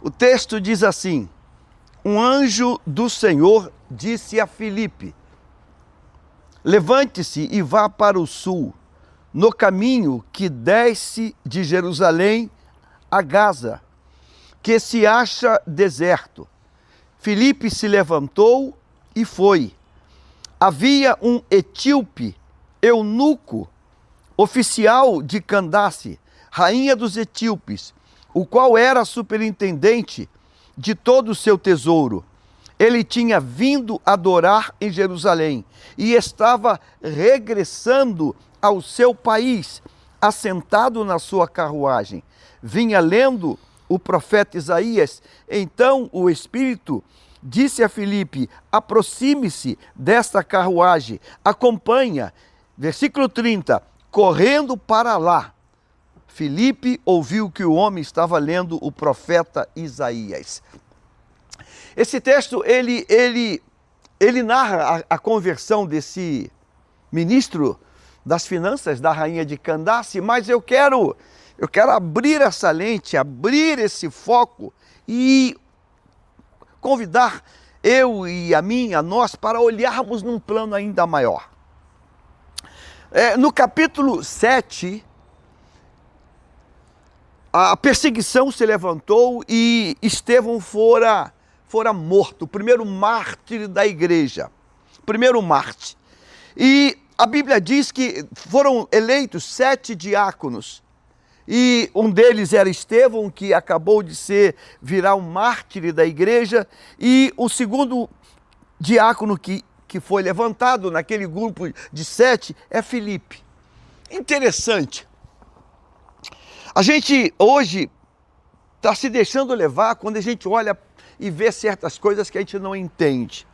O texto diz assim: um anjo do Senhor disse a Filipe: levante-se e vá para o sul, no caminho que desce de Jerusalém a Gaza, que se acha deserto. Filipe se levantou e foi. Havia um etíope, eunuco, oficial de Candace, rainha dos etíopes, o qual era superintendente de todo o seu tesouro. Ele tinha vindo adorar em Jerusalém e estava regressando ao seu país, assentado na sua carruagem. Vinha lendo o profeta Isaías. Então o Espírito disse a Filipe: aproxime-se desta carruagem, acompanha. Versículo 30, correndo para lá, Filipe ouviu que o homem estava lendo o profeta Isaías. Esse texto, ele narra a conversão desse ministro das finanças da rainha de Candace, mas eu quero abrir essa lente, abrir esse foco e convidar eu e a nós, para olharmos num plano ainda maior. No capítulo 7, a perseguição se levantou e Estevão fora morto, o primeiro mártir da igreja, primeiro mártir. E a Bíblia diz que foram eleitos 7 diáconos, e um deles era Estevão, que acabou de virar um mártir da igreja, e o segundo diácono que foi levantado naquele grupo de 7 é Filipe. Interessante. A gente hoje está se deixando levar quando a gente olha e vê certas coisas que a gente não entende.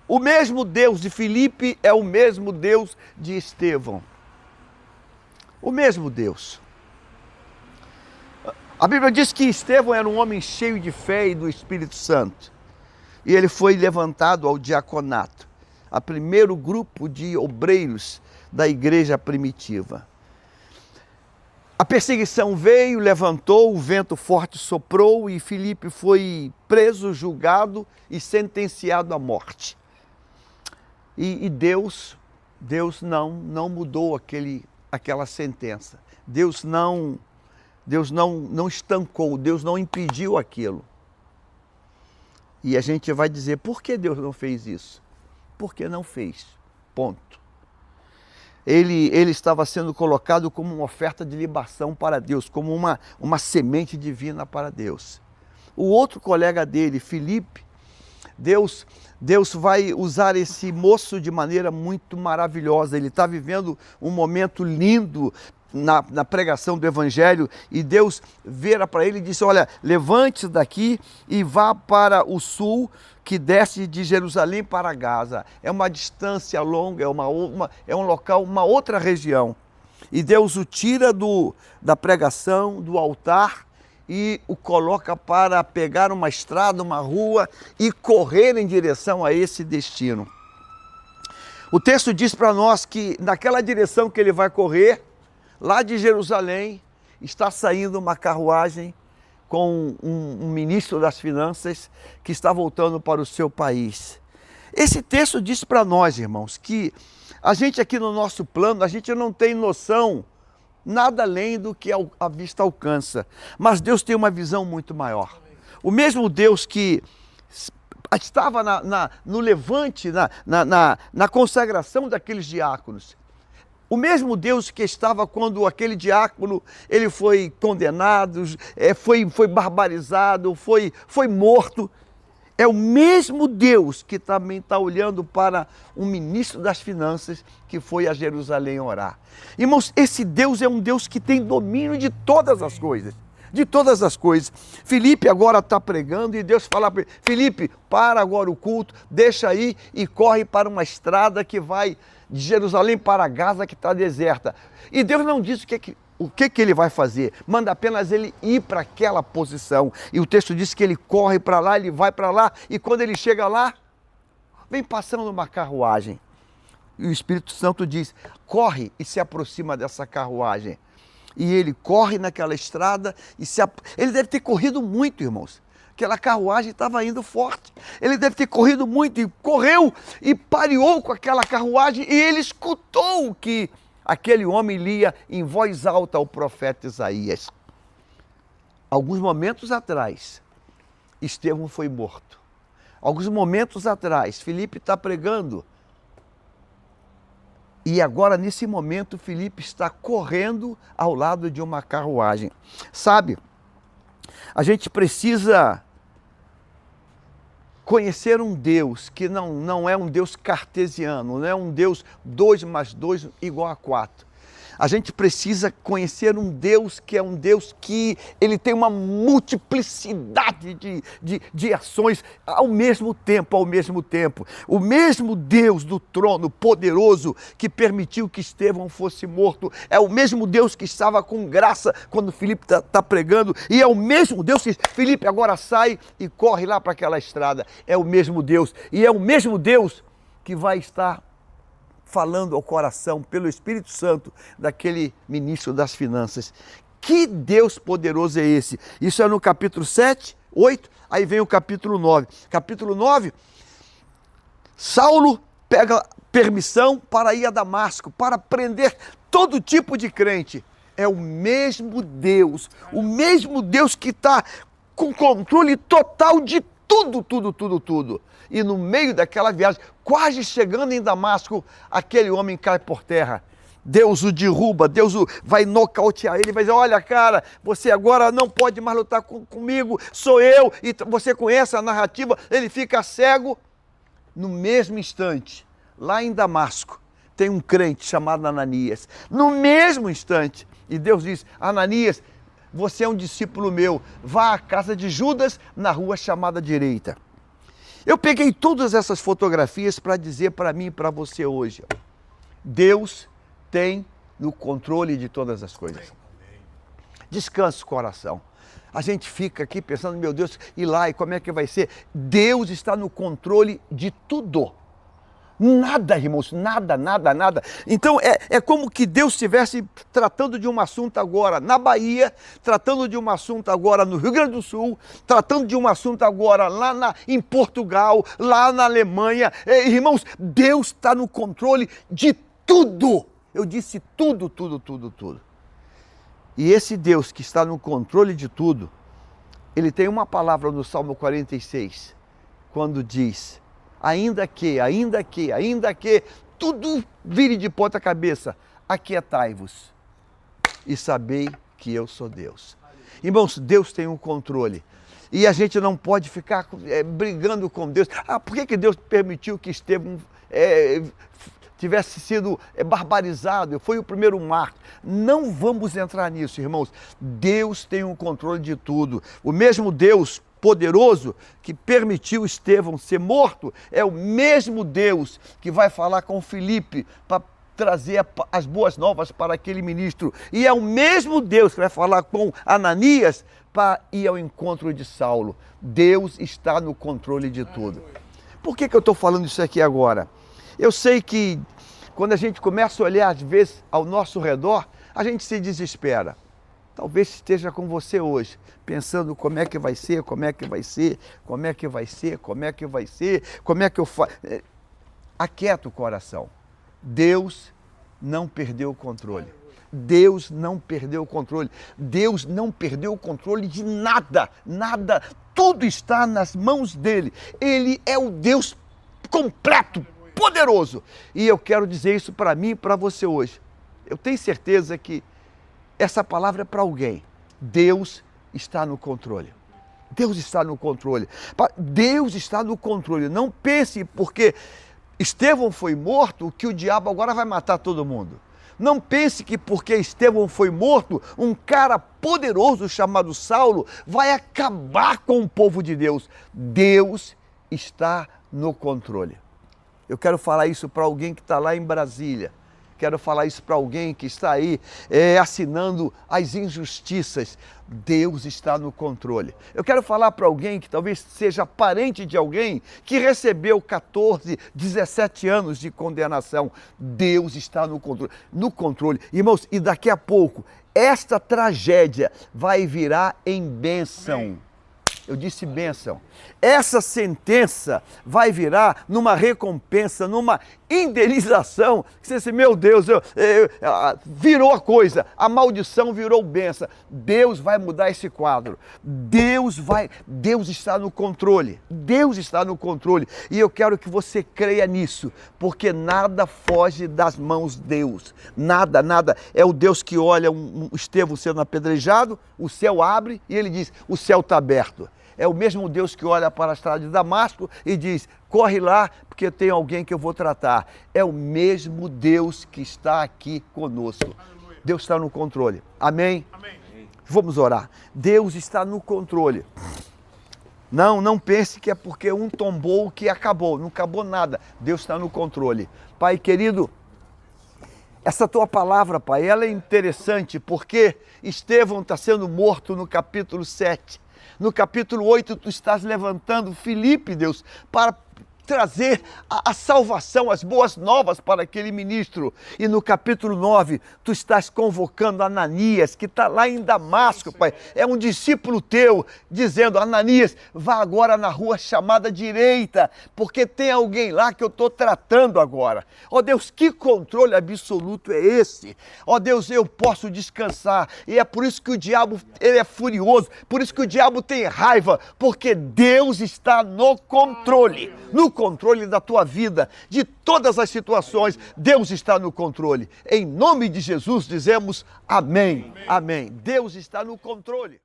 O mesmo Deus de Filipe é o mesmo Deus de Estevão. O mesmo Deus. A Bíblia diz que Estevão era um homem cheio de fé e do Espírito Santo. E ele foi levantado ao diaconato, a primeiro grupo de obreiros da igreja primitiva. A perseguição veio, levantou, o vento forte soprou e Filipe foi preso, julgado e sentenciado à morte. E Deus não mudou aquela sentença. Deus não estancou, Deus não impediu aquilo. E a gente vai dizer: por que Deus não fez isso? Porque não fez, ponto. Ele estava sendo colocado como uma oferta de libação para Deus, como uma semente divina para Deus. O outro colega dele, Filipe, Deus vai usar esse moço de maneira muito maravilhosa. Ele está vivendo um momento lindo na pregação do Evangelho, e Deus vira para ele e disse: olha, levante-se daqui e vá para o sul, que desce de Jerusalém para Gaza. É uma distância longa, é um local, uma outra região. E Deus o tira da pregação, do altar, e o coloca para pegar uma estrada, uma rua e correr em direção a esse destino. O texto diz para nós que naquela direção que ele vai correr, lá de Jerusalém, está saindo uma carruagem com um ministro das finanças que está voltando para o seu país. Esse texto diz para nós, irmãos, que a gente aqui no nosso plano, a gente não tem noção nada além do que a vista alcança. Mas Deus tem uma visão muito maior. O mesmo Deus que estava no levante, na consagração daqueles diáconos, o mesmo Deus que estava quando aquele diácono ele foi condenado, foi barbarizado, foi morto, é o mesmo Deus que também está olhando para um ministro das finanças que foi a Jerusalém orar. Irmãos, esse Deus é um Deus que tem domínio de todas as coisas. De todas as coisas. Filipe agora está pregando e Deus fala para ele: Filipe, para agora o culto, deixa aí e corre para uma estrada que vai de Jerusalém para Gaza, que está deserta. E Deus não diz o que ele vai fazer, manda apenas ele ir para aquela posição. E o texto diz que ele corre para lá, ele vai para lá, e quando ele chega lá, vem passando uma carruagem. E o Espírito Santo diz: corre e se aproxima dessa carruagem. E ele corre naquela estrada e ele deve ter corrido muito, irmãos. Aquela carruagem estava indo forte. Ele deve ter corrido muito e correu e pareou com aquela carruagem e ele escutou que aquele homem lia em voz alta ao profeta Isaías. Alguns momentos atrás, Estevão foi morto. Alguns momentos atrás, Filipe está pregando. E agora, nesse momento, Filipe está correndo ao lado de uma carruagem. Sabe, a gente precisa conhecer um Deus que não é um Deus cartesiano, não é um Deus 2 mais 2 igual a 4. A gente precisa conhecer um Deus que é um Deus que ele tem uma multiplicidade de ações ao mesmo tempo. O mesmo Deus do trono poderoso que permitiu que Estevão fosse morto, é o mesmo Deus que estava com graça quando Filipe está pregando, e é o mesmo Deus que Filipe agora sai e corre lá para aquela estrada. É o mesmo Deus, e é o mesmo Deus que vai estar falando ao coração pelo Espírito Santo daquele ministro das finanças. Que Deus poderoso é esse? Isso é no capítulo 7, 8, aí vem o capítulo 9. Capítulo 9, Saulo pega permissão para ir a Damasco, para prender todo tipo de crente. É o mesmo Deus que está com controle total de tudo. E no meio daquela viagem, quase chegando em Damasco, aquele homem cai por terra. Deus o derruba, Deus vai nocautear ele, vai dizer, olha cara, você agora não pode mais lutar comigo, sou eu. E você conhece a narrativa, ele fica cego. No mesmo instante, lá em Damasco, tem um crente chamado Ananias. No mesmo instante, e Deus diz, Ananias, você é um discípulo meu, vá à casa de Judas, na rua chamada direita. Eu peguei todas essas fotografias para dizer para mim e para você hoje, Deus tem no controle de todas as coisas. Descanse o coração. A gente fica aqui pensando, meu Deus, e lá, e como é que vai ser? Deus está no controle de tudo. Nada, irmãos, nada. Então é como que Deus estivesse tratando de um assunto agora na Bahia, tratando de um assunto agora no Rio Grande do Sul, tratando de um assunto agora lá em Portugal, lá na Alemanha. Irmãos, Deus está no controle de tudo. Eu disse tudo. E esse Deus que está no controle de tudo, ele tem uma palavra no Salmo 46, quando diz, ainda que tudo vire de ponta cabeça, aquietai-vos e sabei que eu sou Deus. Irmãos, Deus tem um controle. E a gente não pode ficar brigando com Deus. Por que Deus permitiu que Estevão tivesse sido barbarizado? Foi o primeiro mártir. Não vamos entrar nisso, irmãos. Deus tem um controle de tudo. O mesmo Deus poderoso que permitiu Estevão ser morto é o mesmo Deus que vai falar com Filipe para trazer as boas novas para aquele ministro. E é o mesmo Deus que vai falar com Ananias para ir ao encontro de Saulo. Deus está no controle de tudo. Por que eu estou falando isso aqui agora? Eu sei que quando a gente começa a olhar, às vezes, ao nosso redor, a gente se desespera. Talvez esteja com você hoje, pensando como é que vai ser, como é que eu faço. Aquieta o coração. Deus não perdeu o controle. Deus não perdeu o controle. Deus não perdeu o controle de nada. Tudo está nas mãos dele. Ele é o Deus completo, poderoso. E eu quero dizer isso para mim e para você hoje. Eu tenho certeza que essa palavra é para alguém. Deus está no controle. Deus está no controle. Deus está no controle. Não pense porque Estevão foi morto que o diabo agora vai matar todo mundo. Não pense que porque Estevão foi morto, um cara poderoso chamado Saulo vai acabar com o povo de Deus. Deus está no controle. Eu quero falar isso para alguém que está lá em Brasília. Quero falar isso para alguém que está aí assinando as injustiças. Deus está no controle. Eu quero falar para alguém que talvez seja parente de alguém que recebeu 14, 17 anos de condenação. Deus está no controle. Irmãos, e daqui a pouco esta tragédia vai virar em bênção. Eu disse bênção. Essa sentença vai virar numa recompensa, numa indenização. Você diz, meu Deus, virou a coisa, a maldição virou bênção. Deus vai mudar esse quadro. Deus está no controle. Deus está no controle. E eu quero que você creia nisso, porque nada foge das mãos de Deus. Nada, nada. É o Deus que olha um Estevão sendo apedrejado, o céu abre e ele diz, o céu está aberto. É o mesmo Deus que olha para a estrada de Damasco e diz, corre lá, porque tem alguém que eu vou tratar. É o mesmo Deus que está aqui conosco. Deus está no controle. Amém? Amém. Vamos orar. Deus está no controle. Não pense que é porque um tombou que acabou. Não acabou nada. Deus está no controle. Pai querido, essa tua palavra, Pai, ela é interessante porque Estevão está sendo morto no capítulo 7. No capítulo 8, tu estás levantando Filipe, Deus, para trazer a salvação, as boas novas para aquele ministro. E no capítulo 9, tu estás convocando Ananias, que está lá em Damasco, Pai. É um discípulo teu, dizendo, Ananias, vá agora na rua chamada direita, porque tem alguém lá que eu estou tratando agora. Ó Deus, que controle absoluto é esse? Ó Deus, eu posso descansar. E é por isso que o diabo, ele é furioso, por isso que o diabo tem raiva, porque Deus está no controle. No controle da tua vida, de todas as situações, Deus está no controle. Em nome de Jesus dizemos amém. Amém. Deus está no controle.